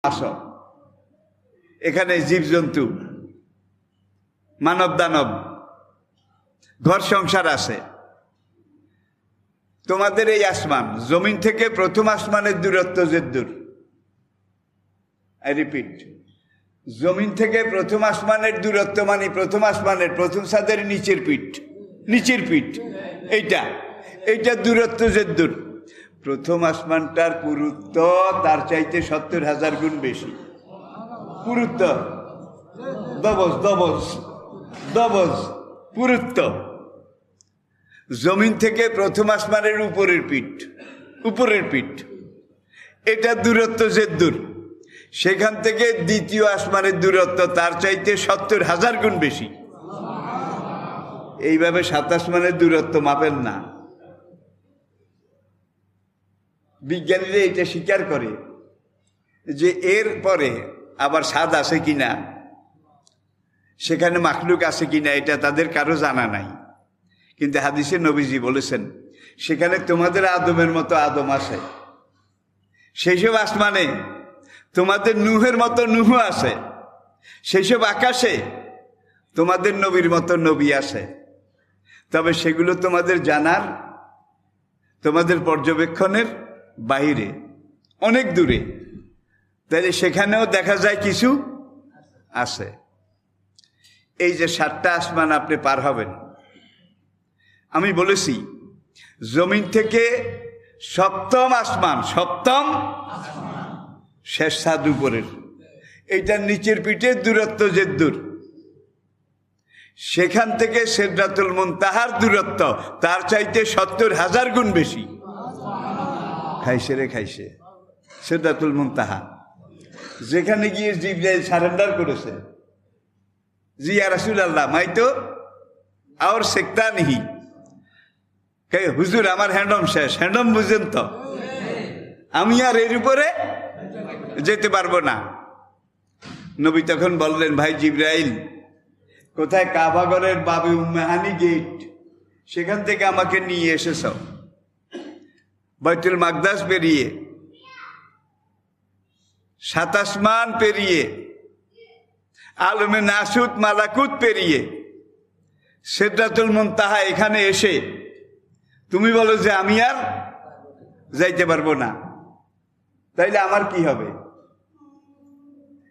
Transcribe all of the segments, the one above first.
আসো, এখানে জীবজন্তু, মানব দানব, ঘর সংসার আছে। তোমাদের এই আসমান, জমিন থেকে প্রথম আসমানের দূরত্ব যে দূর, আই রিপিট, জমিন থেকে প্রথম আসমানের দূরত্ব মানে প্রথম আসমানের প্রথম ছাদের নিচের পিঠ, এইটা দূরত্ব যে দূর। প্রথম আসমানটার পুরুত্ব তার চাইতে 70,000 গুণ বেশি। পুরুত্ব দবজ পুরুত্ব। জমিন থেকে প্রথম আসমানের উপরের পিঠ, এটা দূরত্ব যে দূর। সেখান থেকে দ্বিতীয় আসমানের দূরত্ব তার চাইতে 70,000 গুণ বেশি। এইভাবে 7 আসমানের দূরত্ব মাপেন না। বিজ্ঞানীরা এটা স্বীকার করে যে এর পরে আবার স্বাদ আছে কিনা, সেখানে মাখলুক আছে কিনা, এটা তাদের কারো জানা নাই। কিন্তু হাদিসে নবীজি বলেছেন সেখানে তোমাদের আদমের মতো আদম আছে, সেই সব আসমানে তোমাদের নূহের মতো নূহ আছে, সেই সব আকাশে তোমাদের নবীর মতো নবী আছে। তবে সেগুলো তোমাদের জানার, তোমাদের পর্যবেক্ষণের বাহিরে, অনেক দূরে। তাইলে সেখানেও দেখা যায় কিছু আছে। এই যে 7টা আসমান আপনি পার হবেন, আমি বলেছি জমিন থেকে সপ্তম আসমান, শেষ ছাদ উপরের, এইটার নিচের পিঠে দূরত্ব যে দূর। সেখান থেকে সিদরাতুল মুনতাহার দূরত্ব তার চাইতে 70,000 গুণ বেশি। খাইছে সিদরাতুল মুনতাহা, যেখানে গিয়ে জিবরাইল সারেন্ডার করেছে, জি ইয়া রাসূলুল্লাহ মাইতো আর সেক্তা নিহি, হুজুর আমার হ্যান্ডম শেষ, হ্যান্ডম বুঝেন তো, আমি আর এর উপরে যেতে পারবো না। নবী তখন বললেন, ভাই জিবরাইল, কোথায়? কাবাগরের বাবে উম্মেহানি গেট, সেখান থেকে আমাকে নিয়ে এসেছ। বাইতুল মাকদাস পেরিয়ে, 7 আসমান পেরিয়ে, আলমে নাসুত মালাকুত পেরিয়ে, সিদরাতুল মুনতাহা এখানে এসে তুমি বলো যে আমি আর যাইতে পারবো না, তাইলে আমার কি হবে?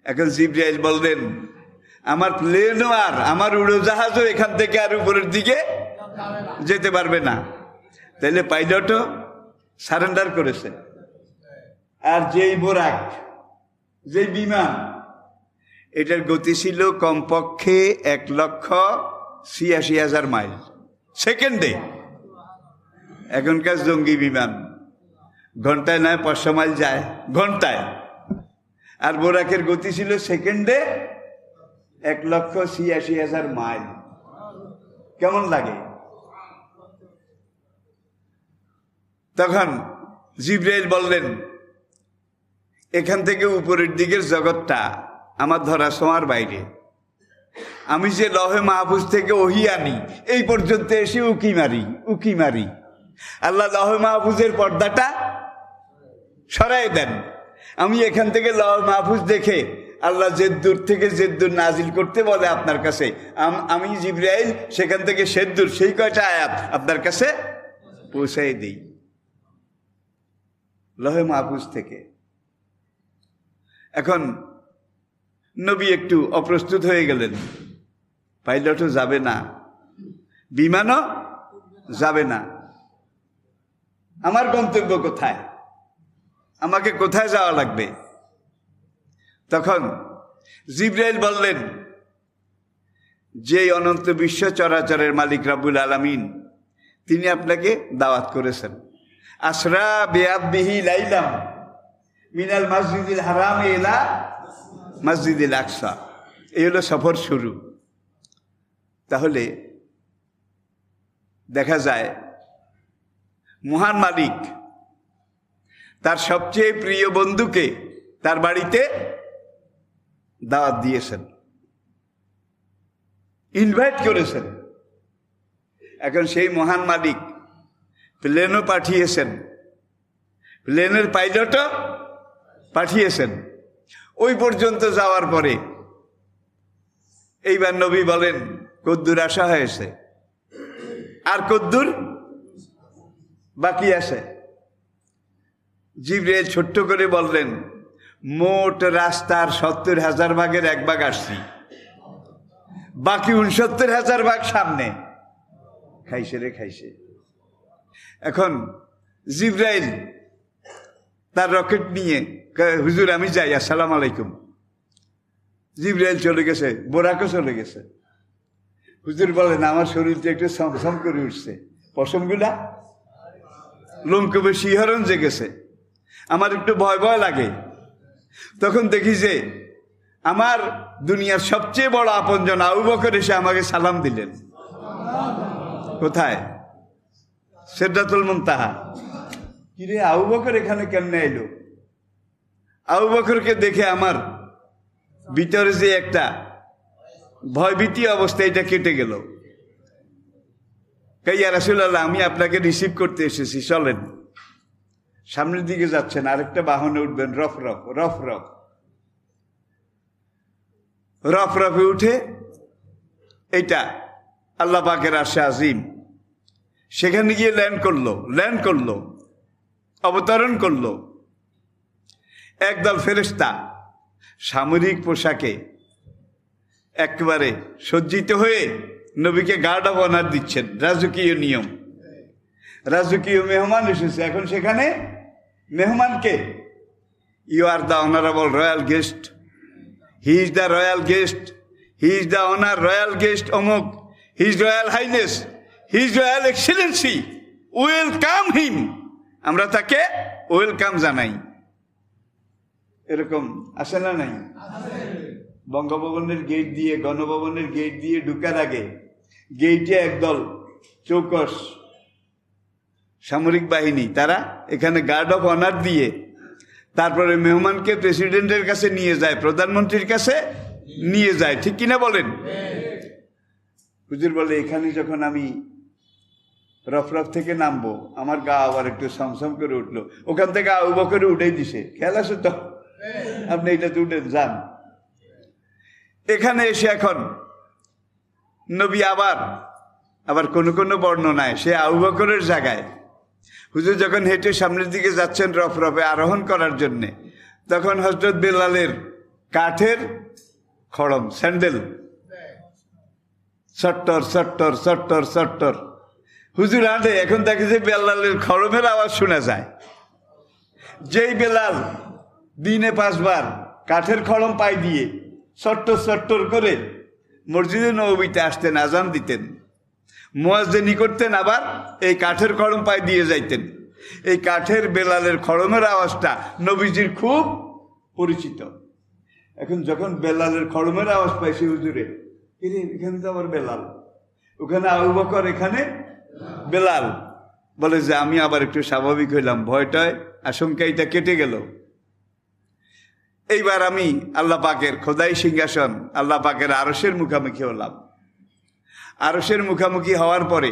এখন জিবরাইল বললেন, আমার প্লেনও আর আমার উড়োজাহাজও এখান থেকে আর উপরের দিকে যেতে পারবে না। তাইলে পাইলটও সারেন্ডার করেছে। আর যেই বোরাক, যেই বিমান, এটার গতি ছিল কমপক্ষে 1,86,000 মাইল সেকেন্ডে। এখনকার জঙ্গি বিমান ঘন্টায় নয় 500 মাইল যায় ঘন্টায়, আর বোরাকের গতি ছিল সেকেন্ডে 1,86,000 মাইল। কেমন লাগে? তখন জিবরাইল বললেন, এখান থেকে উপরের দিকের জগৎটা আমার ধরা ছোঁয়ার বাইরে। আমি যে লহে মাহফুজ থেকে ওহী আনি, এই পর্যন্ত এসে উকি মারি। আল্লাহ লহে মাহফুজের পর্দাটা সরাই দেন। আমি এখান থেকে লহে মাহফুজ দেখে আল্লাহ যে দূর থেকে যে দূর নাজিল করতে বলে আপনার কাছে, আমি জিবরাইল সেখান থেকে সে দূর সেই কয়টা আয়াত আপনার কাছে পৌঁছাই দিই লহে মাহফুজ থেকে। এখন নবী একটু অপ্রস্তুত হয়ে গেলেন, পাইলটও যাবে না, বিমানও যাবে না, আমার গন্তব্য কোথায়? আমাকে কোথায় যাওয়া লাগবে? তখন জিবরাইল বললেন, যে অনন্ত বিশ্ব চরাচরের মালিক রব্বুল আলামিন, তিনি আপনাকে দাওয়াত করেছেন। আসরা বিআবদিহি লাইলাম মিনাল মসজিদিল হারাম ইলা মসজিদিল আকসা, এই হলো সফর শুরু। তাহলে দেখা যায় মহান মালিক তার সবচেয়ে প্রিয় বন্ধুকে তার বাড়িতে দাওয়াত দিয়েছেন, ইনভাইট করেছেন। এখন সেই মহান মালিক প্লেনও পাঠিয়েছেন, প্লেনের পাইলটও পাঠিয়েছেন, ওই পর্যন্ত যাওয়ার পরে এইবার নবী বলেন, কদ্দুর আসা হয়েছে, আর কদ্দুর বাকি আছে? জিবরাইল ছোট্ট করে বললেন, মোট রাস্তার 70,000 ভাগের 1 ভাগ আসছি, বাকি 69,000 ভাগ সামনে। খাইছে রে খাইছে। এখন জিবরাইল তার রকেট নিয়ে, হুজুর আমি যাই, আসসালাম আলাইকুম। জিবরাইল চলে গেছে, বোরাকও চলে গেছে। হুজুর বলেন, আমার শরীরটা একটু ছমছম করে উঠছে, পশমগুলা লোমকূপে শিহরণ জেগেছে, আমার একটু ভয় ভয় লাগে। তখন দেখি যে আমার দুনিয়ার সবচেয়ে বড় আপনজন আবু বকর এসে আমাকে সালাম দিলেন। কোথায়? সিদরাতুল মুনতাহা। কিরে, আবু বকর এখানে কেমনে এলো? আবু বকরকে দেখে আমার ভিতরে যে একটা ভয়ভীতি অবস্থা, এটা কেটে গেল। ইয়া রাসূলুল্লাহ, আমি আপনাকে রিসিভ করতে এসেছি, চলেন। সামনের দিকে যাচ্ছেন, আরেকটা বাহনে উঠবেন, রফরফে উঠে, এইটা আল্লাহ পাকের আরশে আজিম, সেখানে গিয়ে ল্যান্ড করলো, অবতরণ করলো। একদল ফেরেশতা সামরিক পোশাকে একেবারে সজ্জিত হয়ে নবীকে গার্ড অফ অনার দিচ্ছেন। রাজকীয় নিয়ম, রাজকীয় মেহমান এসেছে। এখন সেখানে মেহমানকে, you are the honourable royal guest, he is the royal guest, he is the honour royal guest অমুক, his royal highness, his royal excellency, welcome him. আমরা তাকে ওয়েলকাম জানাই। এরকম আসে না নাই? বঙ্গভবনের গেট দিয়ে, গণভবনের গেট দিয়ে ঢুকার আগে গেইটে একদল চৌকস সামরিক বাহিনী, তারা এখানে গার্ড অফ অনার দিয়ে তারপরে মেহমানকে প্রেসিডেন্টের কাছে নিয়ে যায়, প্রধানমন্ত্রীর কাছে নিয়ে যায়। ঠিক কিনা বলেন? হুজুর বলে, এখানে যখন আমি রফরফ থেকে নামবো, আমার গা আবার একটু সমসম করে উঠলো। ওখান থেকে আবু বকর উঠেই দিছে, খেয়াল আছে তো? আপনি এটাতে উঠে যান। এখানে এসে এখন নবী আবার কোনো বর্ণনায় সে আবু বকরের জায়গায়, হুজুর যখন হেঁটে সামনের দিকে যাচ্ছেন রফরফে আরোহণ করার জন্যে, তখন হযরত বেলালের কাঠের খড়ম, স্যান্ডেল সট্টর সট্টর সট্টর সট্টর হুজুর হাঁটে। এখন দেখে যে বেলালের খড়মের আওয়াজ শোনা যায়। যেই বেলাল দিনে 5 বার কাঠের খড়ম পাই দিয়ে সট্টর সট্টর করে মসজিদে নববীতে আসতেন, আজান দিতেন, মুয়াজ্জিনি করতেন, আবার এই কাঠের খড়ম পাই দিয়ে যাইতেন। এই কাঠের বেলালের খড়মের আওয়াজটা নবীজির খুব পরিচিত। এখন যখন বেলালের খড়মের আওয়াজ পাইছে হুজুরে, এখানে তো আবার বেলাল, ওখানে আবু বকর, এখানে বেলাল। বলে যে আমি আবার একটু স্বাভাবিক হইলাম, ভয়টায় আশঙ্কাইটা কেটে গেল। এইবার আমি আল্লাহ পাকের খোদাই সিংহাসন, আল্লাহ পাকের আরশের মুখামুখি হলাম। আরশের মুখামুখি হওয়ার পরে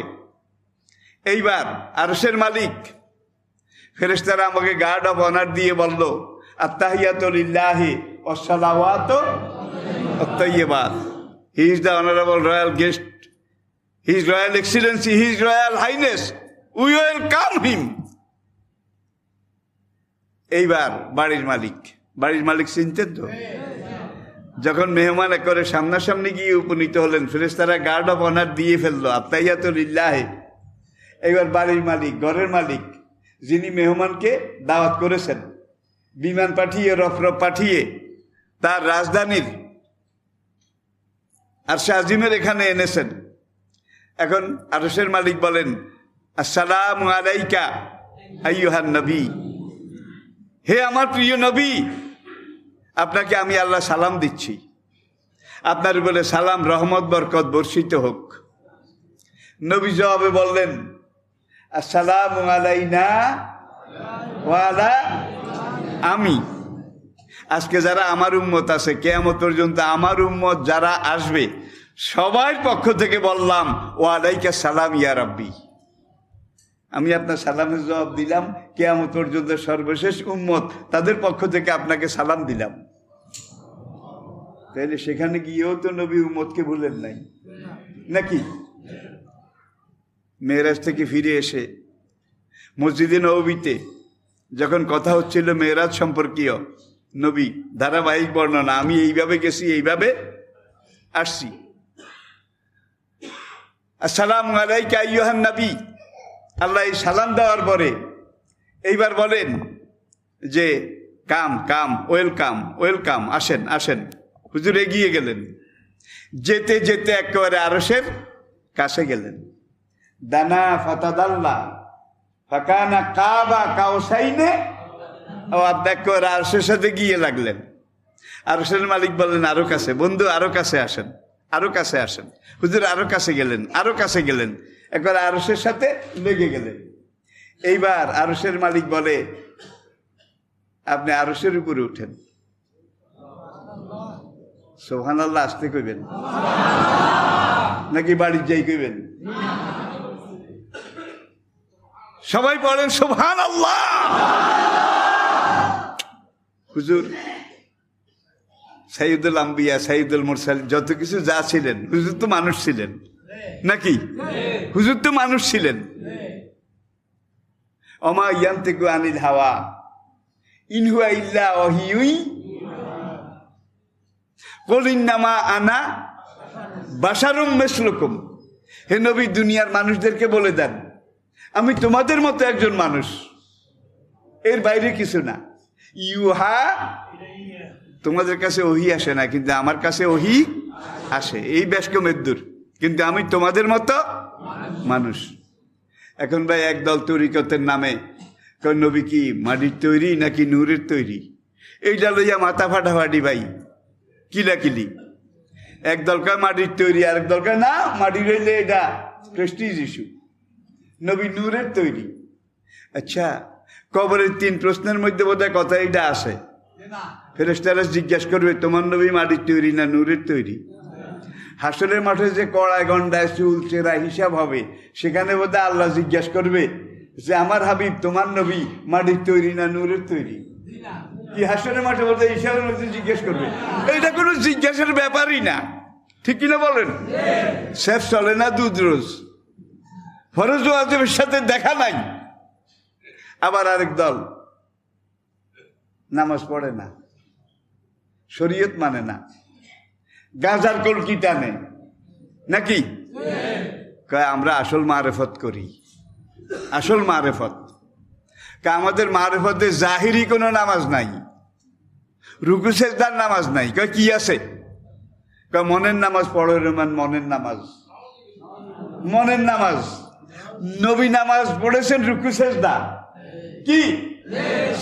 এইবার আরশের মালিক, ফেরেশতারা আমাকে গার্ড অফ অনার দিয়ে বলল, আত্তাহিয়াতু লিল্লাহি ওয়াসসালাওয়াতু আত-তাইয়্যিবাত, he is the honourable royal guest, his royal excellency, his royal highness, we welcome him. এইবার বাড়ির মালিক চিনতেন তো? যখন মেহমান করে সামনাসামনি গিয়ে উপনীত হলেন, ফেরেশতারা গার্ড অফ অনার দিয়ে ফেললো, আত্তাহিয়াতু লিল্লাহি। এইবার বাড়ির মালিক, ঘরের মালিক, যিনি মেহমানকে দাওয়াত করেছেন, বিমান পাঠিয়ে, রফরফ পাঠিয়ে তার রাজধানীর আরশে আজিমের এখানে এনেছেন। এখন আরশের মালিক বলেন, আসসালামু আলাইকা আইয়ুহান নবী, হে আমার প্রিয় নবী, আপনাকে আমি আল্লাহ সালাম দিচ্ছি, আপনার বলে সালাম, রহমত, বরকত বর্ষিত হোক। নবী জবাবে বললেন, আসসালামু আলাইনা ওয়া আলা, আমি আজকে যারা আমার উম্মত আছে, কিয়ামত পর্যন্ত আমার উম্মত যারা আসবে, সবার পক্ষ থেকে বললাম, ওয়া আলাইকা সালাম ইয়া রাব্বি, আমি আপনার সালামের জবাব দিলাম। কিয়ামত পর্যন্ত সর্বশেষ উম্মত, তাদের পক্ষ থেকে আপনাকে সালাম দিলাম। তাহলে সেখানে গিয়েও তো নবী উম্মতকে ভুলেন নাই নাকি? মেরাজ থেকে ফিরে এসে মসজিদে নববীতে যখন কথা হচ্ছিল মেরাজ সম্পর্কীয়, নবী ধারাবাহিক বর্ণনা, আমি এইভাবে গেছি, এইভাবে আসছি। আসসালামু আলাইকা আইয়ুহান নবী, আল্লাহ এই সালাম দেওয়ার পরে এইবার বলেন যে কাম কাম, ওয়েলকাম ওয়েলকাম, আসেন আসেন। হুজুর এগিয়ে গেলেন, যেতে যেতে একেবারে আরশের কাছে গেলেন। দানা ফাতাদাল্লা ফাকানা কাবা কাউসাইনে, ও আপনি একেবারে আরশের সাথে গিয়ে লাগলেন। আরশের মালিক বললেন আরো কাছে, বন্ধু আরো কাছে আসেন, আরো কাছে আসেন। হুজুর আরো কাছে গেলেন, আরো কাছে গেলেন, একবার আরশের সাথে লেগে গেলেন। এইবার আরশের মালিক বলে আপনি আরশের উপরে উঠেন। সুবহানাল্লাহ আসতে কইবেন নাকি বাড়ির যাই কইবেন? সবাই বলেন সুবহানাল্লাহ। হুজুর সাইয়্যিদুল আম্বিয়া, সাইয়্যিদুল মুরসালিন, যত কিছু যা ছিলেন, হুজুর তো মানুষ ছিলেন নাকি? হুজুর তো মানুষ ছিলেন। ওমা ইয়ান্তিকু আনিল হাওয়া ইন হুয়া ইল্লা ওয়াহিয়ুই কুল ইন্নামা আনা বাশারুম মিসলুকুম। হে নবী, দুনিয়ার মানুষদেরকে বলে দেন আমি তোমাদের মতো একজন মানুষ, এর বাইরে কিছু না। ইউহা, তোমাদের কাছে ওহি আসে না, কিন্তু আমার কাছে ওহি আসে, এই ব্যাসকমের দূর, কিন্তু আমি তোমাদের মতো মানুষ। এখন ভাই একদল তরিকতের নামে নবী কি মাটির তৈরি নাকি নূরের তৈরি, এইটা লইয়া মাথা ফাটাফাটি ভাই, কিলাকিলি। একদল কয় মাটির তৈরি, আর একদল কয় না মাটির হইলে এটা প্রেস্টিজ ইস্যু, নবী নূরের তৈরি। আচ্ছা, কবরের 3 প্রশ্নের মধ্যে বোধহয় কথা এইটা আসে। ফেরেশতারা জিজ্ঞাসা করবে তোমার নবী মাটির তৈরি না নূরের তৈরি? হাসরের মাঠে যে কড়ায় গন্ডায় চুল চেরা হিসাব হবে, সেখানে বোধহয় আল্লাহ জিজ্ঞাসা করবে যে আমার হাবিব তোমার নবী মাটির তৈরি না নূরের তৈরি? কি হাসরের মাঠে বোধহয় হিসাবের মধ্যে জিজ্ঞেস করবে? এইটা কোনো জিজ্ঞাসার ব্যাপারই না, ঠিক কিনা বলেন? শেফ চলে না দুধ রোজ, ফরজ ওয়াজিবের সাথে দেখা নাই। আবার আরেক দল নামাজ পড়ে না, শরীয়ত মানে না, গাঁজার কলকি টানে নাকি? কয় আমরা আসল মারেফত করি, আসল মারেফত। আমাদের মারেফতে জাহিরি কোনো নামাজ নাই, রুকু সেজদার নামাজ নাই। কয় কি আছে? কয় মনের নামাজ পড়ো রহমান, মনের নামাজ, মনের নামাজ। নবী নামাজ পড়েছেন রুকু সেজদা কি?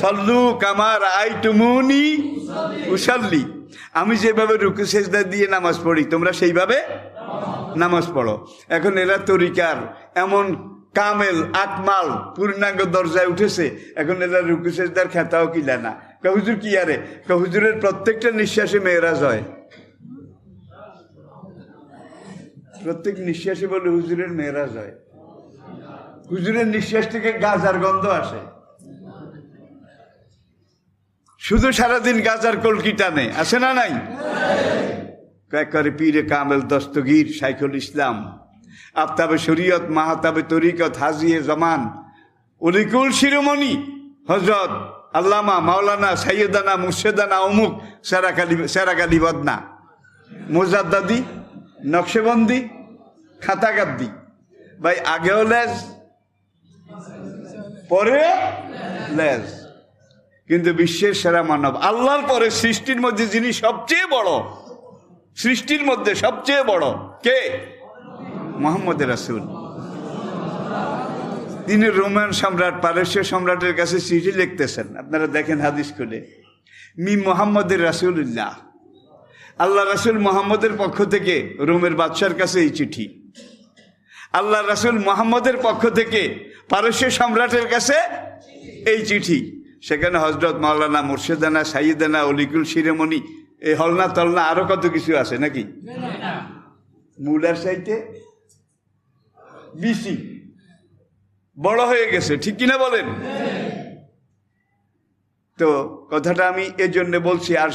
সল্লু কামা রাআইতুমুনি উসাল্লি, আমি যেভাবে রুকু সেজদা দিয়ে নামাজ পড়ি তোমরা সেইভাবে নামাজ পড়ো। এখন এরা তরিকার এমন কামেল আকমাল পূর্ণাঙ্গ দরজায় উঠেছে, এখন এরা রুকু সেজদার খেতাও কিলা না। হুজুর কি আরে? হুজুরের প্রত্যেকটা নিঃশ্বাসে মেরাজ হয়, প্রত্যেক নিঃশ্বাসে বলে হুজুরের মেরাজ হয়। হুজুরের নিঃশ্বাস থেকে গাজার গন্ধ আসে, শুধু সারাদিন গাজার কলকি টানে, আছে না নাই? কয়েক করে পীরে কামেল দস্তগীর শাইখুল ইসলাম, আফতাবে শরীয়ত, মাহতাবে তরিকত, হাজিয়ে জমান, অলিকুল শিরোমণি হজরত আল্লামা মাওলানা সাইয়্যিদানা মুর্শেদানা অমুক সেরাকালি বদনা, মুজাদ্দাদি, নকশেবন্দি, খাতাগাদ্দি। ভাই আগেও লেজ পরে লেজ, কিন্তু বিশ্বের সেরা মানব, আল্লাহর পরে সৃষ্টির মধ্যে যিনি সবচেয়ে বড়, সৃষ্টির মধ্যে সবচেয়ে বড় কে? মুহাম্মদ রাসূল। তিনি রোমান সম্রাট, পারস্য সম্রাটের কাছে চিঠি লিখতেছেন, আপনারা দেখেন হাদিস খুলে, মি মুহাম্মদের রাসূলুল্লাহ, আল্লাহ রাসূল মুহাম্মদের পক্ষ থেকে রোমের বাদশার কাছে এই চিঠি, আল্লাহ রাসূল মুহাম্মদের পক্ষ থেকে পারস্য সম্রাটের কাছে এই চিঠি। সেখানে হজরত মাওলানা মুর্শেদানা সাইয়্যিদানা অলিকুল শিরোমণি, এই হলনা তলনা আরো কত কিছু আছে নাকি? মুলার সাইতে বিসি বড় হয়ে গেছে, ঠিক কিনা বলেন? তো কথাটা আমি এজন্য বলছি, আর